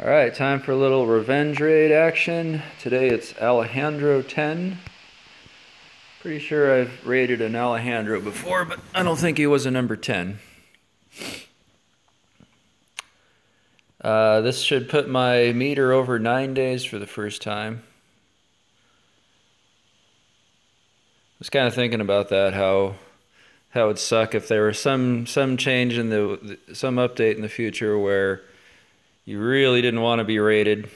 Alright, time for a little revenge raid action. Today it's Alejandro 10. Pretty sure I've raided an Alejandro before, but I don't think he was a number 10. This should put my meter over 9 days for the first time. I was kind of thinking about that, how it would suck if there was some change in some update in the future where you really didn't want to be raided,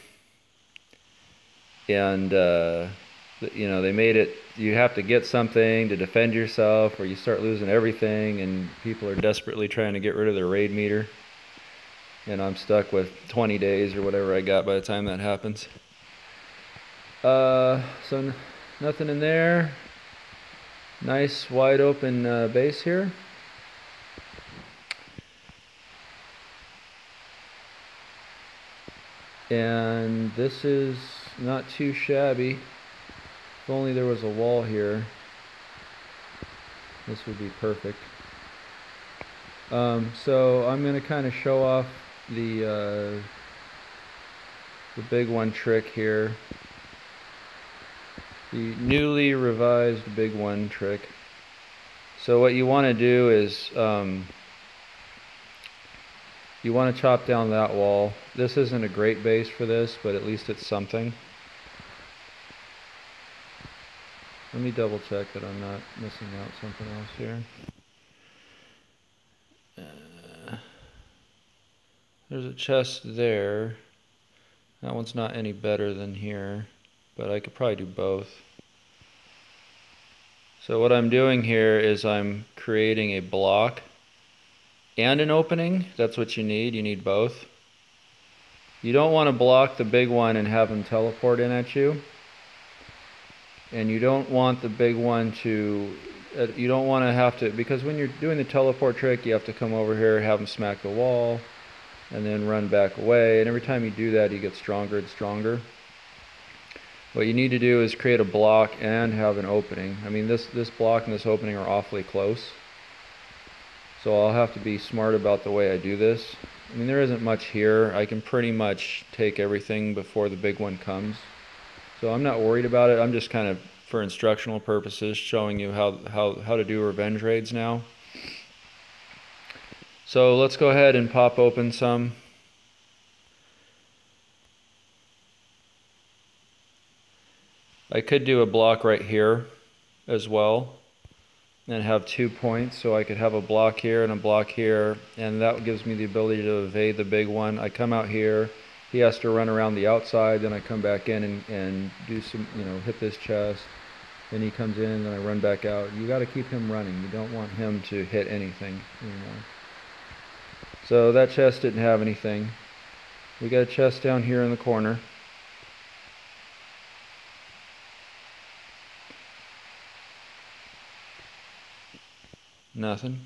and you know, they made it you have to get something to defend yourself, or you start losing everything and people are desperately trying to get rid of their raid meter, and I'm stuck with 20 days or whatever I got by the time that happens. So nothing in there. Nice wide open base here. And this is not too shabby. If only there was a wall here, this would be perfect. So I'm going to kind of show off the big one trick here. The newly revised big one trick. So what you want to do is you want to chop down that wall. This isn't a great base for this, but at least it's something. Let me double check that I'm not missing out something else here. There's a chest there. That one's not any better than here, but I could probably do both. So what I'm doing here is I'm creating a block and an opening. That's what you need. You need both. You don't want to block the big one and have them teleport in at you. And you don't want the big one to, you don't want to have to, because when you're doing the teleport trick, you have to come over here, have them smack the wall, and then run back away. And every time you do that, you get stronger and stronger. What you need to do is create a block and have an opening. I mean, this block and this opening are awfully close. So I'll have to be smart about the way I do this. I mean, there isn't much here. I can pretty much take everything before the big one comes. So I'm not worried about it. I'm just kind of, for instructional purposes, showing you how to do revenge raids now. So let's go ahead and pop open some. I could do a block right here as well and have 2 points, so I could have a block here and a block here, and that gives me the ability to evade the big one. I come out here, he has to run around the outside, then I come back in and do some, you know, hit this chest, then he comes in, then I run back out. You got to keep him running. You don't want him to hit anything anymore. So that chest didn't have anything. We got a chest down here in the corner. Nothing.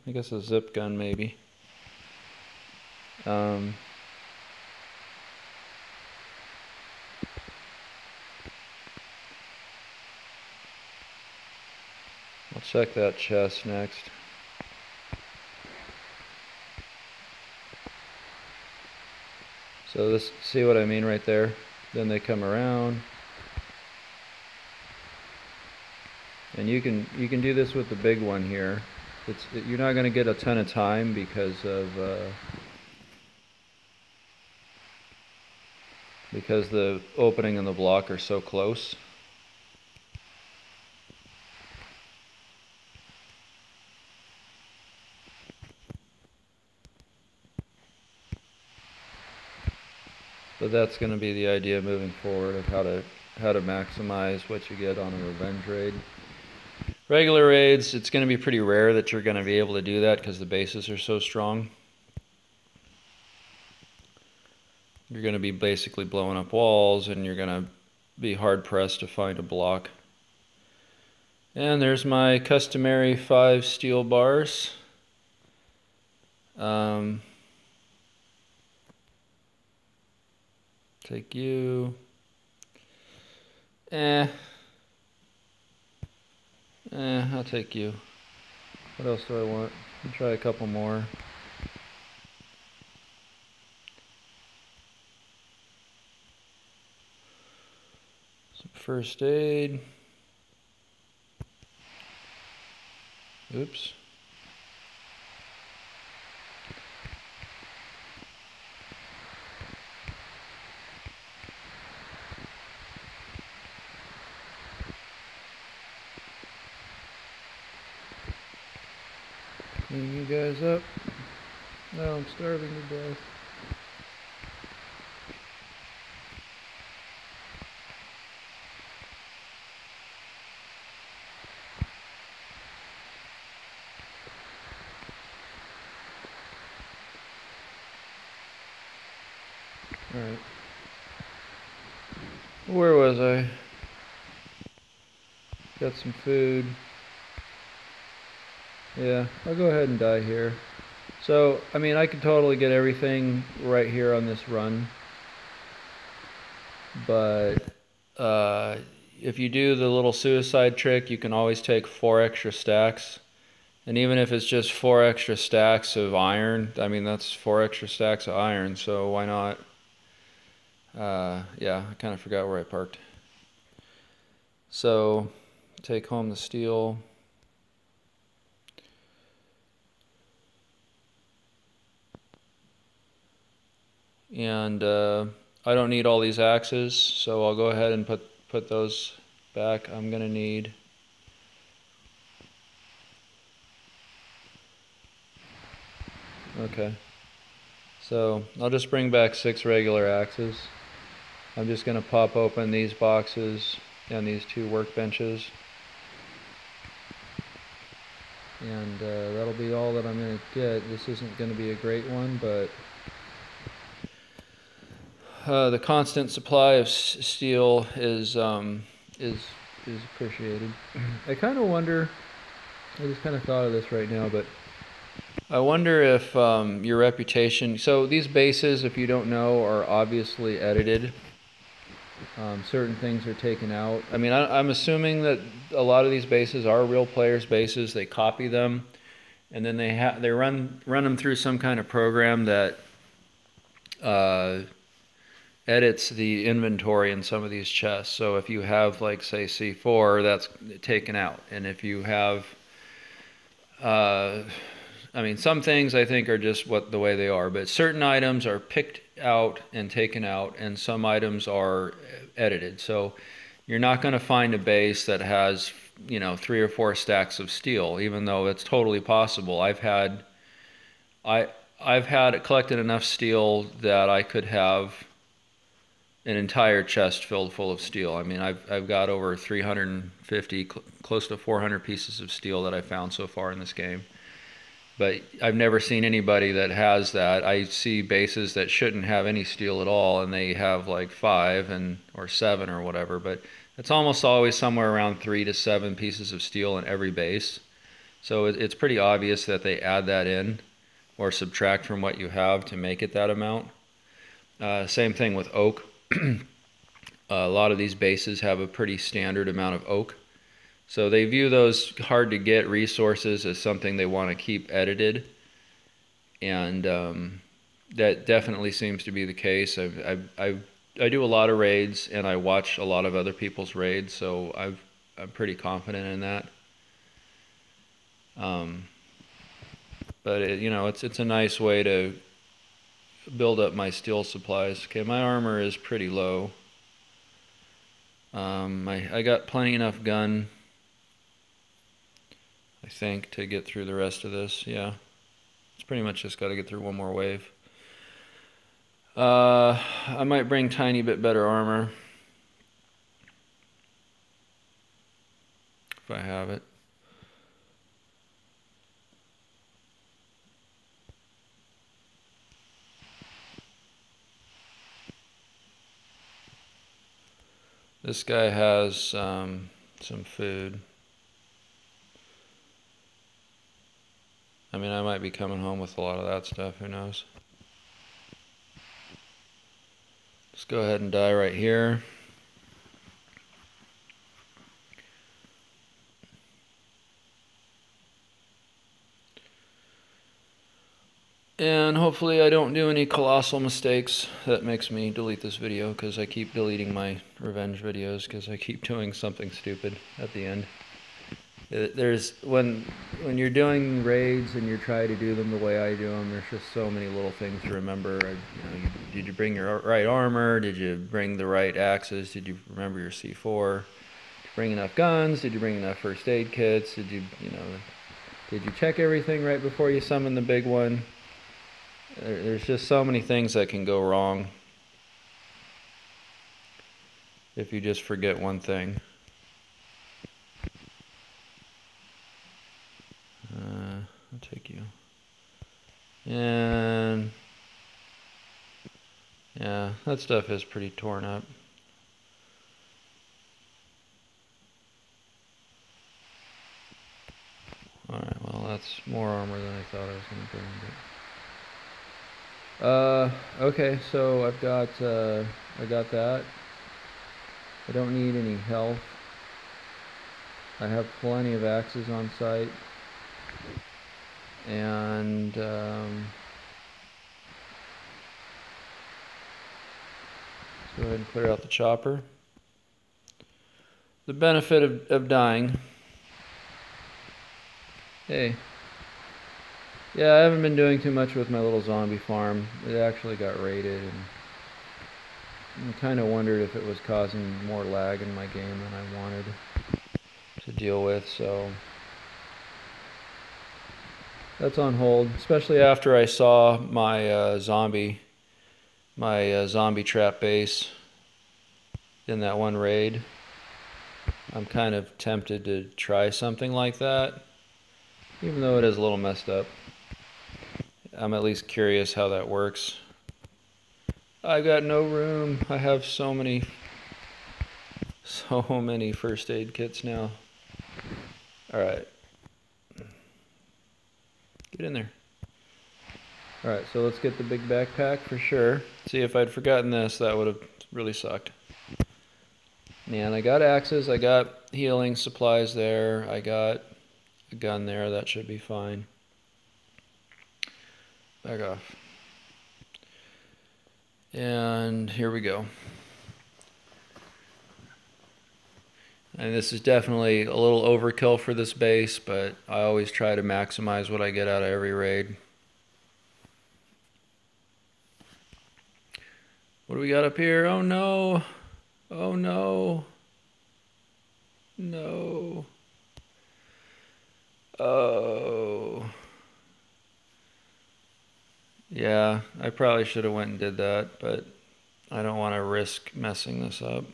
I guess a zip gun maybe. I'll check that chest next. So this, see what I mean right there? Then they come around. And you can do this with the big one here. You're not going to get a ton of time because the opening and the block are so close. But that's going to be the idea moving forward of how to maximize what you get on a revenge raid. Regular raids, it's going to be pretty rare that you're going to be able to do that because the bases are so strong. You're going to be basically blowing up walls, and you're going to be hard pressed to find a block. And there's my customary 5 steel bars. Take you. I'll take you. What else do I want? I'll try a couple more. First aid. Oops. Clean you guys up. No, I'm starving to death. Alright. Where was I? Got some food. Yeah, I'll go ahead and die here. So, I mean, I could totally get everything right here on this run. But if you do the little suicide trick, you can always take 4 extra stacks. And even if it's just 4 extra stacks of iron, I mean, that's 4 extra stacks of iron, so why not? Yeah, I kind of forgot where I parked. So, take home the steel. And I don't need all these axes, so I'll go ahead and put those back. I'm gonna need okay. So I'll just bring back 6 regular axes. I'm just gonna pop open these boxes and these 2 workbenches. And that'll be all that I'm gonna get. This isn't gonna be a great one, but the constant supply of steel is appreciated. I kind of wonder. I just kind of thought of this right now, but I wonder if your reputation. So these bases, if you don't know, are obviously edited. Certain things are taken out. I mean, I'm assuming that a lot of these bases are real players' bases. They copy them, and then they run them through some kind of program that edits the inventory in some of these chests. So if you have, like, say, C4, that's taken out. And if you have, I mean, some things I think are just the way they are, but certain items are picked out and taken out, and some items are edited. So you're not going to find a base that has, 3 or 4 stacks of steel, even though it's totally possible. I've had collected enough steel that I could have an entire chest filled full of steel. I mean, I've got over 350, close to 400 pieces of steel that I found so far in this game. But I've never seen anybody that has that. I see bases that shouldn't have any steel at all, and they have like 5 or 7 or whatever. But it's almost always somewhere around 3 to 7 pieces of steel in every base. So it's pretty obvious that they add that in or subtract from what you have to make it that amount. Same thing with oak. A lot of these bases have a pretty standard amount of oak. So they view those hard to get resources as something they want to keep edited. And that definitely seems to be the case. I do a lot of raids, and I watch a lot of other people's raids, so I'm pretty confident in that. But it's a nice way to build up my steel supplies. Okay, my armor is pretty low. I got plenty enough gun, I think, to get through the rest of this. Yeah, it's pretty much just got to get through one more wave. I might bring tiny bit better armor if I have it. This guy has some food. I mean, I might be coming home with a lot of that stuff, who knows. Let's go ahead and die right here. And hopefully hopefully I don't do any colossal mistakes that makes me delete this video, because I keep deleting my revenge videos because I keep doing something stupid at the end. There's when you're doing raids and you're trying to do them the way I do them, there's just so many little things to remember. Did you bring your right armor? Did you bring the right axes? Did you remember your C4? Did you bring enough guns? Did you bring enough first aid kits? Did you check everything right before you summon the big one? There's just so many things that can go wrong if you just forget one thing. I'll take you. And yeah, that stuff is pretty torn up. Alright, well that's more armor than I thought I was going to bring. Okay, so I got that. I don't need any health. I have plenty of axes on site. And let's go ahead and clear out the chopper. The benefit of dying. Hey. Yeah, I haven't been doing too much with my little zombie farm. It actually got raided, and I kind of wondered if it was causing more lag in my game than I wanted to deal with, so that's on hold, especially after I saw my zombie trap base in that one raid. I'm kind of tempted to try something like that, even though it is a little messed up. I'm at least curious how that works. I got no room. I have so many first aid kits now. Alright. Get in there. Alright, so let's get the big backpack for sure. See, if I'd forgotten this, that would have really sucked. And I got axes, I got healing supplies there, I got a gun there, that should be fine. Back off. And here we go. And this is definitely a little overkill for this base, but I always try to maximize what I get out of every raid. What do we got up here? Oh no! Oh no! No! Oh... Yeah, I probably should have went and did that, but I don't want to risk messing this up.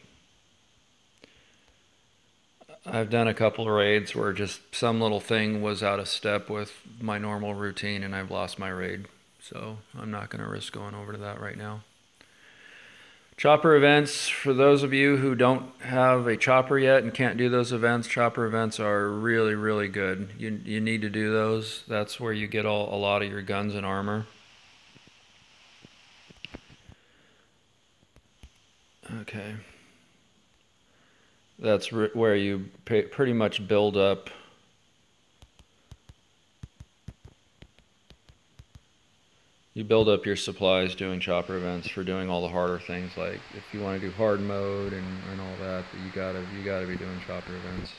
I've done a couple of raids where just some little thing was out of step with my normal routine and I've lost my raid. So I'm not going to risk going over to that right now. Chopper events, for those of you who don't have a chopper yet and can't do those events, chopper events are really, really good. You need to do those. That's where you get a lot of your guns and armor. Okay. That's where you pretty much build up your supplies doing chopper events for doing all the harder things, like if you want to do hard mode and all that, you gotta be doing chopper events.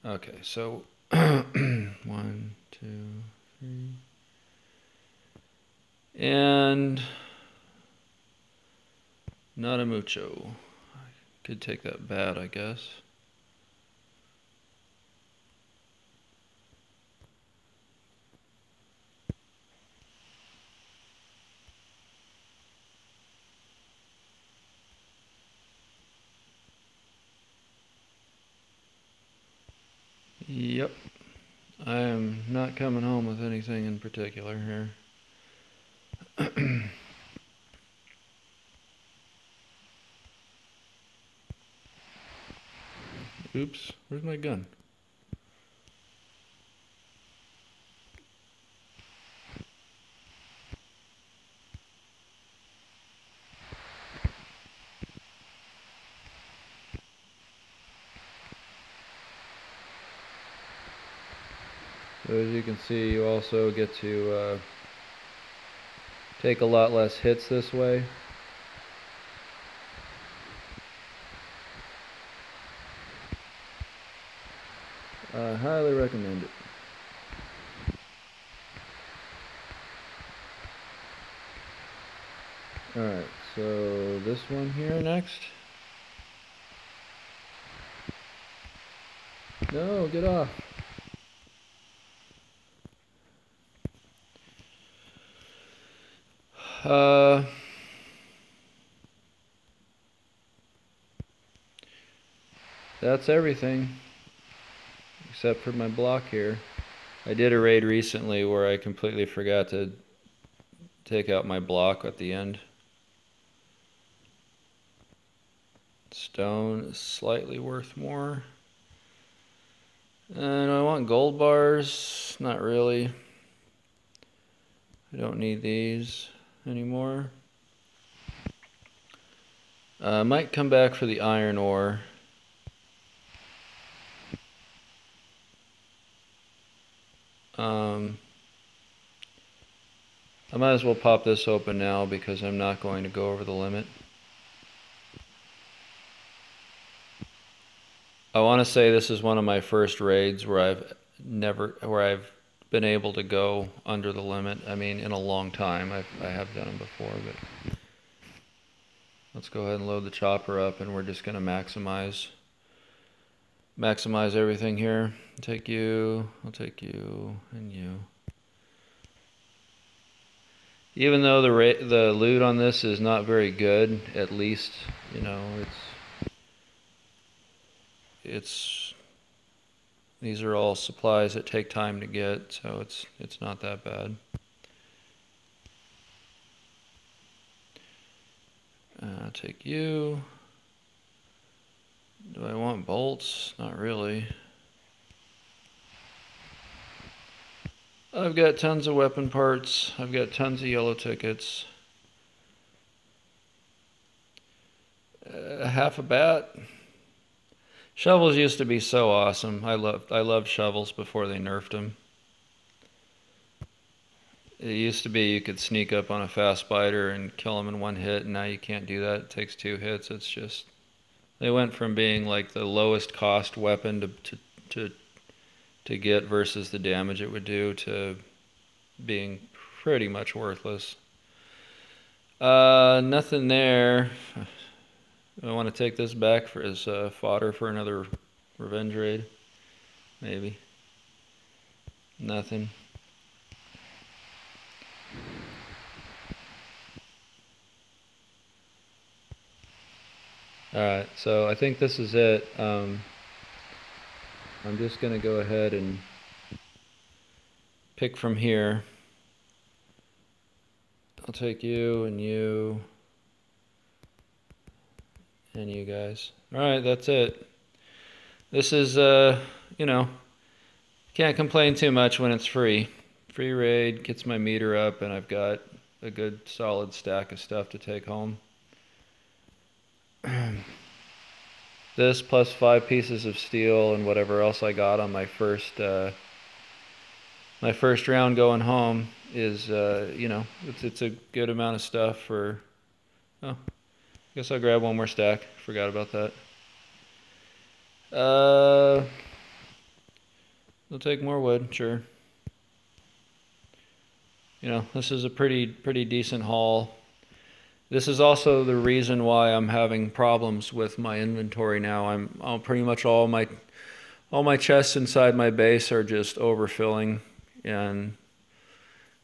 Okay, so 1, 2, 3, and not a mucho. I could take that bat, I guess. Yep. I am not coming home with anything in particular here. Oops, where's my gun? So as you can see, you also get to Take a lot less hits this way. I highly recommend it. Alright, so this one here next. No, get off. That's everything, except for my block here. I did a raid recently where I completely forgot to take out my block at the end. Stone is slightly worth more. And I want gold bars. Not really. I don't need these anymore. I might come back for the iron ore. I might as well pop this open now because I'm not going to go over the limit. I want to say this is one of my first raids where I've been able to go under the limit. I mean, in a long time. I have done them before, but let's go ahead and load the chopper up, and we're just going to maximize everything here. I'll take you, and you. Even though the loot on this is not very good, at least, you know, these are all supplies that take time to get, so it's not that bad. I'll take you. Do I want bolts? Not really. I've got tons of weapon parts. I've got tons of yellow tickets. Half a bat. Shovels used to be so awesome. I loved shovels before they nerfed them. It used to be you could sneak up on a fast spider and kill them in one hit, and now you can't do that. It takes 2 hits. It's just, they went from being like the lowest cost weapon to get versus the damage it would do to being pretty much worthless. Nothing there. I want to take this back as fodder for another revenge raid. Maybe. Nothing. Alright, so I think this is it. I'm just going to go ahead and pick from here. I'll take you and you and you guys. Alright, that's it. This is, you know, can't complain too much when it's free. Free raid, gets my meter up, and I've got a good solid stack of stuff to take home. This plus 5 pieces of steel and whatever else I got on my first round going home is, you know, it's a good amount of stuff for. Oh, I guess I'll grab one more stack. Forgot about that. I'll take more wood, sure. You know, this is a pretty decent haul. This is also the reason why I'm having problems with my inventory now. I'm pretty much all my chests inside my base are just overfilling, and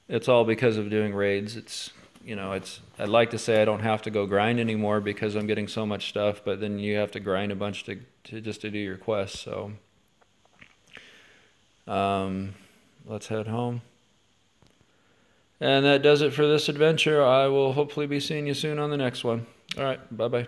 it's all because of doing raids. It's, you know, I'd like to say I don't have to go grind anymore because I'm getting so much stuff, but then you have to grind a bunch to just to do your quests. So let's head home. And that does it for this adventure. I will hopefully be seeing you soon on the next one. All right, bye-bye.